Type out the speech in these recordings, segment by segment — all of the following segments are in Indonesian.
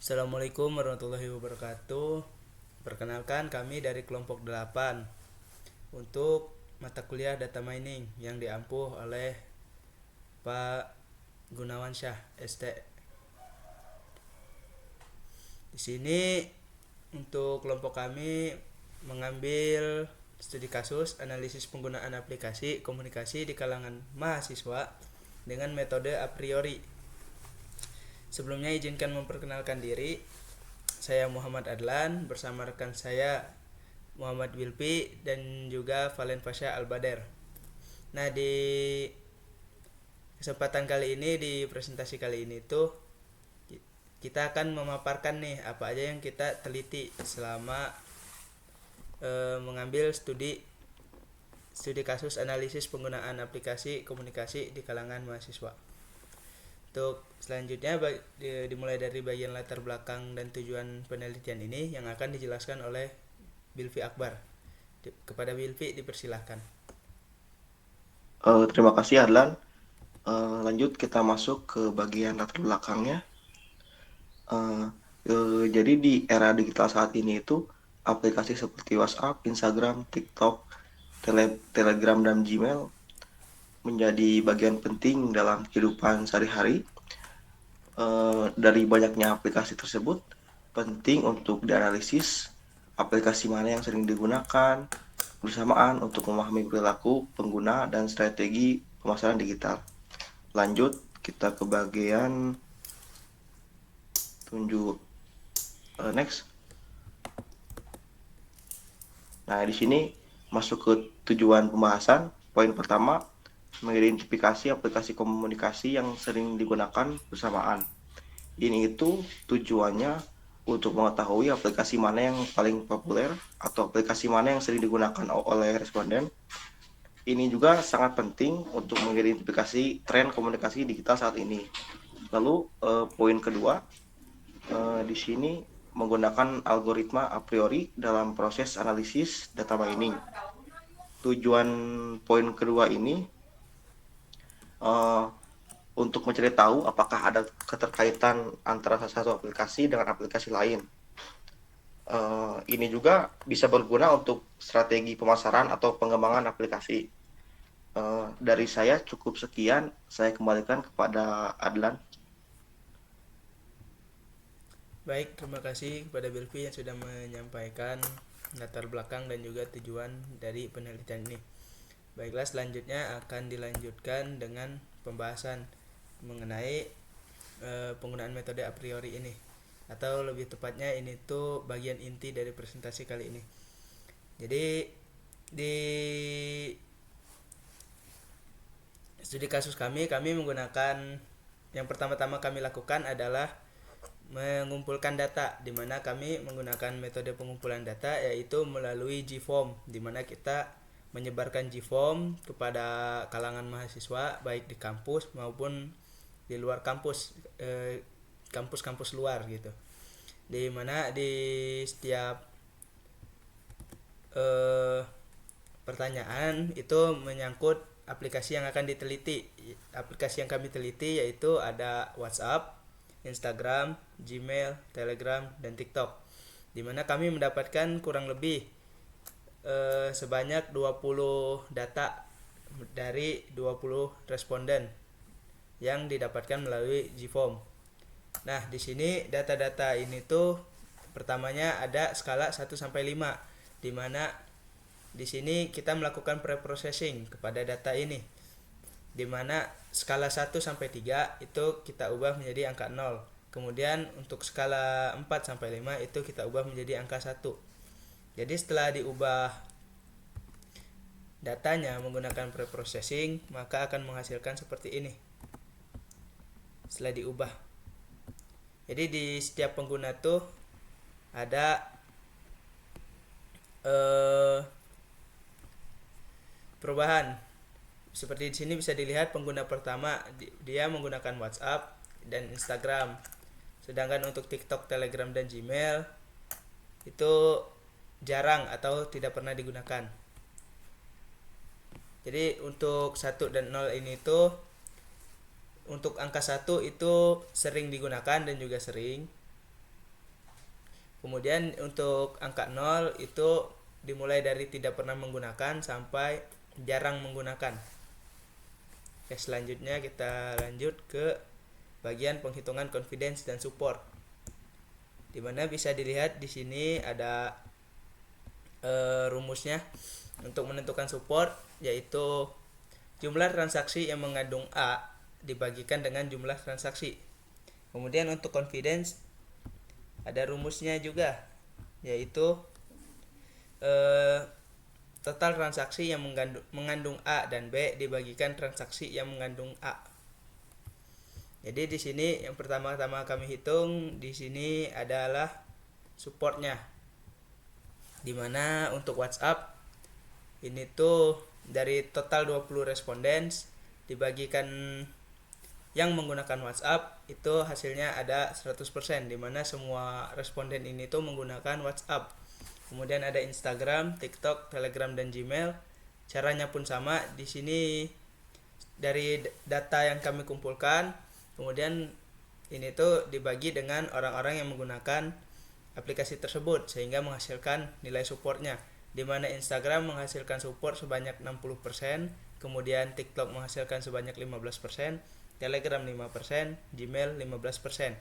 Assalamualaikum warahmatullahi wabarakatuh. Perkenalkan kami dari kelompok 8 untuk mata kuliah data mining yang diampuh oleh Pak Gunawan Syah ST. Di sini untuk kelompok kami mengambil studi kasus analisis penggunaan aplikasi komunikasi di kalangan mahasiswa dengan metode a priori. Sebelumnya izinkan memperkenalkan diri. Saya Muhammad Adlan bersama rekan saya Muhammad Wilpi dan juga Valen Pasha Albader. Nah, di kesempatan kali ini, di presentasi kali ini tuh kita akan memaparkan nih apa aja yang kita teliti selama mengambil studi kasus analisis penggunaan aplikasi komunikasi di kalangan mahasiswa. Untuk selanjutnya dimulai dari bagian latar belakang dan tujuan penelitian ini yang akan dijelaskan oleh Bilvi Akbar. Kepada Bilvi dipersilahkan. Terima kasih Adlan. Lanjut kita masuk ke bagian latar belakangnya. Jadi di era digital saat ini itu aplikasi seperti WhatsApp, Instagram, TikTok, Telegram, dan Gmail menjadi bagian penting dalam kehidupan sehari-hari. Dari banyaknya aplikasi tersebut, penting untuk dianalisis aplikasi mana yang sering digunakan bersamaan untuk memahami perilaku pengguna dan strategi pemasaran digital. Lanjut kita ke bagian tunjuk next. Nah, di sini masuk ke tujuan pembahasan. Poin pertama, mengidentifikasi aplikasi komunikasi yang sering digunakan bersamaan. Ini itu tujuannya untuk mengetahui aplikasi mana yang paling populer atau aplikasi mana yang sering digunakan oleh responden. Ini juga sangat penting untuk mengidentifikasi tren komunikasi digital saat ini. Lalu poin kedua, di sini menggunakan algoritma a priori dalam proses analisis data mining. Tujuan poin kedua ini untuk mencari tahu apakah ada keterkaitan antara salah satu aplikasi dengan aplikasi lain. Ini juga bisa berguna untuk strategi pemasaran atau pengembangan aplikasi. Dari saya cukup sekian, saya kembalikan kepada Adlan. Baik, terima kasih kepada Bilvi yang sudah menyampaikan latar belakang dan juga tujuan dari penelitian ini. Baiklah, selanjutnya akan dilanjutkan dengan pembahasan mengenai penggunaan metode a priori ini, atau lebih tepatnya ini tuh bagian inti dari presentasi kali ini. Jadi di studi kasus kami menggunakan, yang pertama-tama kami lakukan adalah mengumpulkan data, di mana kami menggunakan metode pengumpulan data yaitu melalui GForm, di mana kita menyebarkan GForm kepada kalangan mahasiswa baik di kampus maupun di luar kampus, kampus-kampus luar gitu. Di mana di setiap pertanyaan itu menyangkut aplikasi yang akan diteliti. Aplikasi yang kami teliti yaitu ada WhatsApp, Instagram, Gmail, Telegram, dan TikTok. Di mana kami mendapatkan kurang lebih sebanyak 20 data dari 20 responden yang didapatkan melalui GForm. Nah, di sini data-data ini tuh pertamanya ada skala 1 sampai 5, di mana di sini kita melakukan preprocessing kepada data ini, di mana skala 1 sampai 3 itu kita ubah menjadi angka 0. Kemudian untuk skala 4 sampai 5 itu kita ubah menjadi angka 1. Jadi setelah diubah datanya menggunakan preprocessing, maka akan menghasilkan seperti ini. Setelah diubah. Jadi di setiap pengguna tuh ada perubahan. Seperti di sini bisa dilihat pengguna pertama dia menggunakan WhatsApp dan Instagram. Sedangkan untuk TikTok, Telegram, dan Gmail itu jarang atau tidak pernah digunakan. Jadi untuk 1 dan 0 ini tuh, untuk angka 1 itu sering digunakan dan juga sering. Kemudian untuk angka 0 itu dimulai dari tidak pernah menggunakan sampai jarang menggunakan. Oke, selanjutnya kita lanjut ke bagian penghitungan confidence dan support. Dimana bisa dilihat di sini ada rumusnya untuk menentukan support, yaitu jumlah transaksi yang mengandung A dibagikan dengan jumlah transaksi. Kemudian untuk confidence ada rumusnya juga, yaitu total transaksi yang mengandung A dan B dibagikan transaksi yang mengandung A. Jadi di sini yang pertama-tama kami hitung di sini adalah supportnya. Dimana untuk WhatsApp ini tuh dari total 20 respondents dibagikan yang menggunakan WhatsApp itu hasilnya ada 100%, dimana semua responden ini tuh menggunakan WhatsApp. Kemudian ada Instagram, TikTok, Telegram, dan Gmail. Caranya pun sama. Di sini dari data yang kami kumpulkan, kemudian ini tuh dibagi dengan orang-orang yang menggunakan aplikasi tersebut sehingga menghasilkan nilai supportnya, di mana Instagram menghasilkan support sebanyak 60%, kemudian TikTok menghasilkan sebanyak 15%, Telegram 5%, Gmail 15%.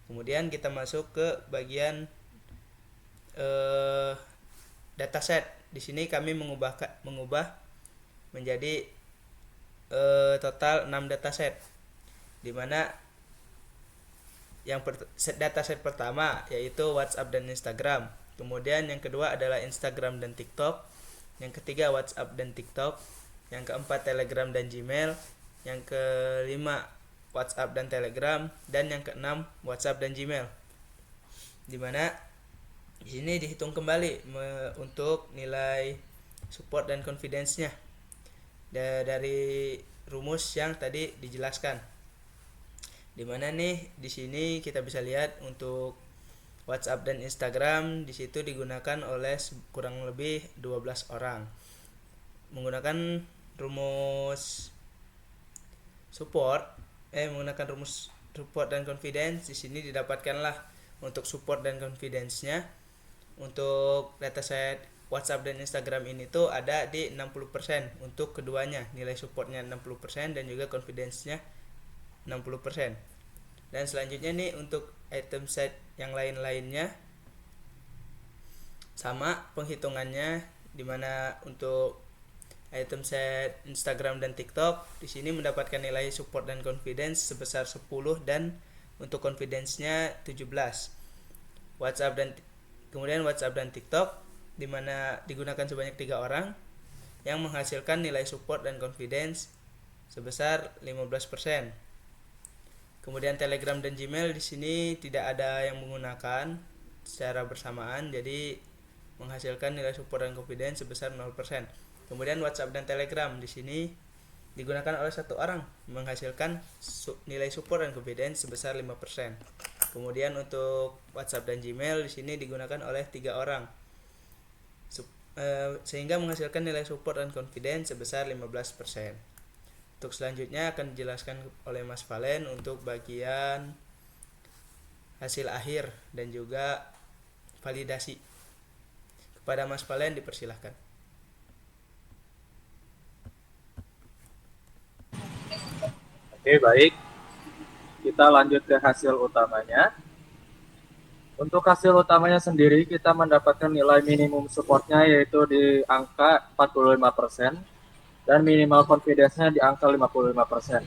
Kemudian kita masuk ke bagian dataset. Di sini kami mengubah menjadi total 6 dataset. Di mana yang dataset pertama yaitu WhatsApp dan Instagram. Kemudian yang kedua adalah Instagram dan TikTok. Yang ketiga WhatsApp dan TikTok. Yang keempat Telegram dan Gmail. Yang kelima WhatsApp dan Telegram, dan yang keenam WhatsApp dan Gmail. Dimana di sini dihitung kembali untuk nilai support dan confidence-nya dari rumus yang tadi dijelaskan. Dimana nih di sini kita bisa lihat untuk WhatsApp dan Instagram di situ digunakan oleh kurang lebih 12 orang. Menggunakan rumus menggunakan rumus support dan confidence, di sini didapatkanlah untuk support dan confidence-nya untuk dataset WhatsApp dan Instagram ini tuh ada di 60% untuk keduanya, nilai supportnya 60% dan juga confidence-nya 60%. Dan selanjutnya nih untuk item set yang lain-lainnya sama penghitungannya, dimana untuk item set Instagram dan TikTok di sini mendapatkan nilai support dan confidence sebesar 10 dan untuk confidence-nya 17. Kemudian WhatsApp dan TikTok di mana digunakan sebanyak 3 orang yang menghasilkan nilai support dan confidence sebesar 15%. Kemudian Telegram dan Gmail di sini tidak ada yang menggunakan secara bersamaan, jadi menghasilkan nilai support dan confidence sebesar 0%. Kemudian WhatsApp dan Telegram di sini digunakan oleh satu orang menghasilkan nilai support dan confidence sebesar 5%. Kemudian untuk WhatsApp dan Gmail di sini digunakan oleh 3 orang sehingga menghasilkan nilai support dan confidence sebesar 15%. Untuk selanjutnya akan dijelaskan oleh Mas Valen untuk bagian hasil akhir dan juga validasi. Kepada Mas Valen dipersilahkan. Oke, baik. Kita lanjut ke hasil utamanya. Untuk hasil utamanya sendiri, kita mendapatkan nilai minimum supportnya yaitu di angka 45% dan minimal confidence-nya di angka 55%.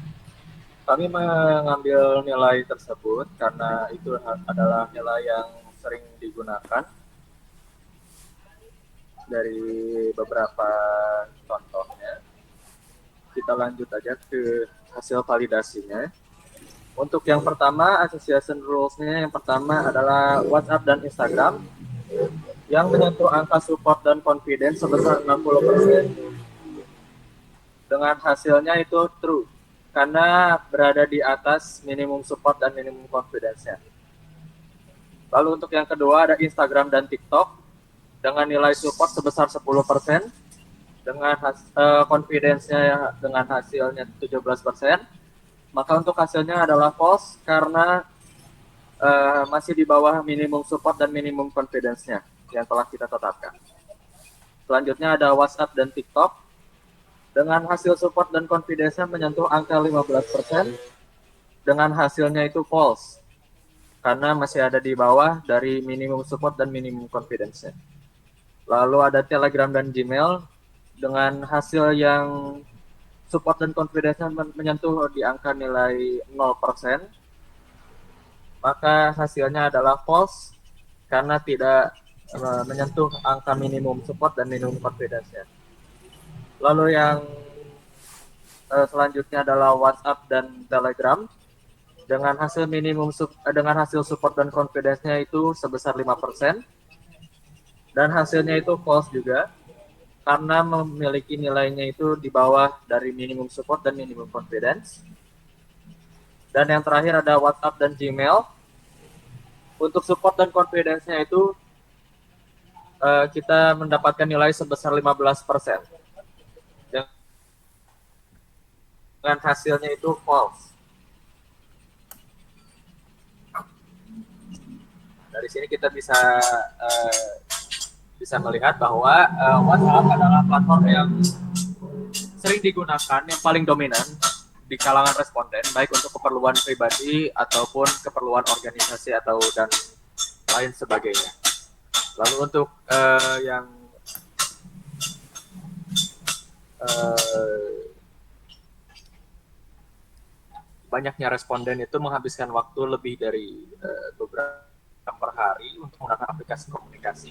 Kami mengambil nilai tersebut karena itu adalah nilai yang sering digunakan dari beberapa contohnya. Kita lanjut aja ke hasil validasinya. Untuk yang pertama, association rules-nya yang pertama adalah WhatsApp dan Instagram yang menyentuh angka support dan confidence sebesar 60%. Dengan hasilnya itu true, karena berada di atas minimum support dan minimum confidence-nya. Lalu untuk yang kedua ada Instagram dan TikTok dengan nilai support sebesar 10%, dengan confidence-nya dengan hasilnya 17%. Maka untuk hasilnya adalah false karena masih di bawah minimum support dan minimum confidence-nya yang telah kita tetapkan. Selanjutnya ada WhatsApp dan TikTok dengan hasil support dan confidence-nya menyentuh angka 15%, dengan hasilnya itu false karena masih ada di bawah dari minimum support dan minimum confidence-nya. Lalu ada Telegram dan Gmail dengan hasil yang support dan confidence-nya menyentuh di angka nilai 0%, maka hasilnya adalah false karena tidak menyentuh angka minimum support dan minimum confidence-nya. Lalu yang selanjutnya adalah WhatsApp dan Telegram dengan hasil dengan hasil support dan confidence-nya itu sebesar 5%, dan hasilnya itu false juga karena memiliki nilainya itu di bawah dari minimum support dan minimum confidence. Dan yang terakhir ada WhatsApp dan Gmail. Untuk support dan confidence-nya itu kita mendapatkan nilai sebesar 15%. Dengan hasilnya itu false. Dari sini kita bisa melihat bahwa WhatsApp adalah platform yang sering digunakan, yang paling dominan di kalangan responden, baik untuk keperluan pribadi ataupun keperluan organisasi atau dan lain sebagainya. Lalu untuk yang banyaknya responden itu menghabiskan waktu lebih dari beberapa per hari untuk menggunakan aplikasi komunikasi.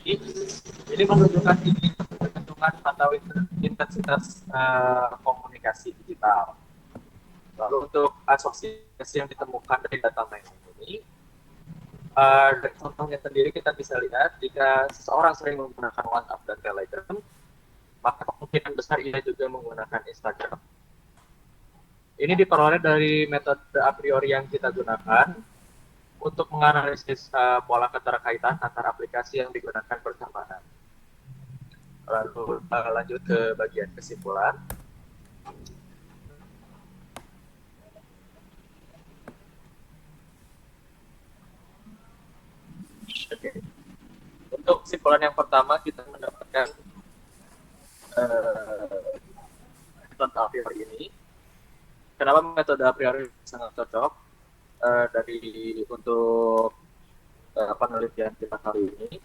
Ini menunjukkan tinggi kecenderungan atau intensitas komunikasi digital. Lalu untuk asosiasi yang ditemukan dari data mining ini, dari contohnya sendiri kita bisa lihat jika seseorang sering menggunakan WhatsApp dan Telegram, maka kemungkinan besar ia juga menggunakan Instagram. Ini diperoleh dari metode a priori yang kita gunakan untuk menganalisis pola keterkaitan antar aplikasi yang digunakan bersamaan. Lalu lanjut ke bagian kesimpulan. Oke. Untuk kesimpulan yang pertama, kita mendapatkan metode a priori ini. Kenapa metode a priori sangat cocok untuk penelitian kita kali ini?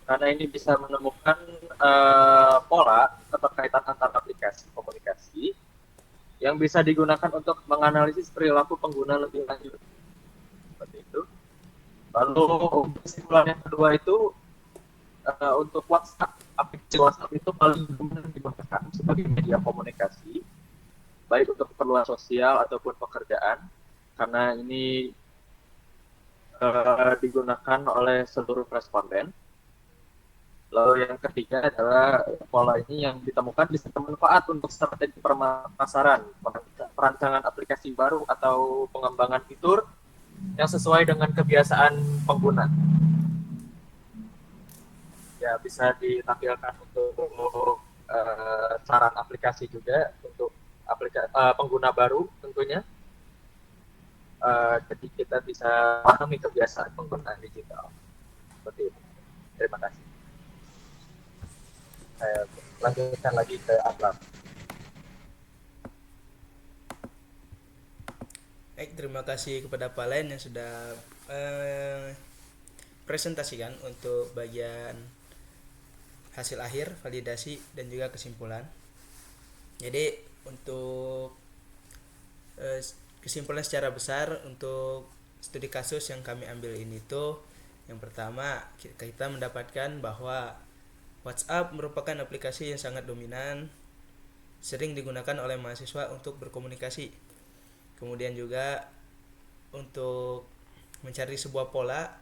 Karena ini bisa menemukan pola keterkaitan antar aplikasi komunikasi yang bisa digunakan untuk menganalisis perilaku pengguna lebih lanjut. Seperti itu. Lalu kesimpulan yang kedua itu untuk WhatsApp, aplikasi WhatsApp itu paling dominan digunakan sebagai media komunikasi, baik untuk keperluan sosial ataupun pekerjaan, karena ini digunakan oleh seluruh responden. Lalu yang ketiga adalah pola ini yang ditemukan bisa bermanfaat untuk strategi pemasaran, perancangan aplikasi baru atau pengembangan fitur yang sesuai dengan kebiasaan pengguna. Ya, bisa ditampilkan untuk saran aplikasi juga untuk pengguna baru tentunya. Jadi kita bisa pahami kebiasaan penggunaan digital. Seperti itu. Terima kasih. Saya lanjutkan lagi ke Atlam. Baik, terima kasih kepada Pak Len yang sudah presentasikan untuk bagian hasil akhir, validasi, dan juga kesimpulan. Jadi untuk kesimpulan secara besar untuk studi kasus yang kami ambil ini tuh, yang pertama kita mendapatkan bahwa WhatsApp merupakan aplikasi yang sangat dominan, sering digunakan oleh mahasiswa untuk berkomunikasi. Kemudian juga untuk mencari sebuah pola,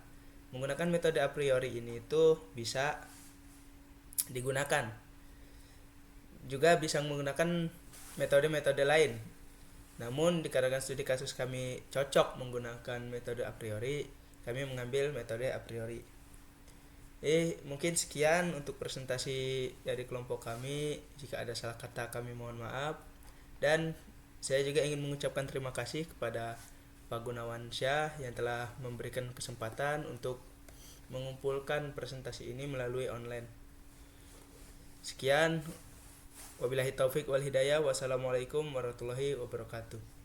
menggunakan metode a priori ini itu bisa digunakan. Juga bisa menggunakan metode-metode lain. Namun dikarenakan studi kasus kami cocok menggunakan metode a priori, kami mengambil metode a priori. Mungkin sekian untuk presentasi dari kelompok kami. Jika ada salah kata kami mohon maaf. Dan saya juga ingin mengucapkan terima kasih kepada Pak Gunawan Syah yang telah memberikan kesempatan untuk mengumpulkan presentasi ini melalui online. Sekian, wabillahi taufik wal hidayah. Wassalamualaikum warahmatullahi wabarakatuh.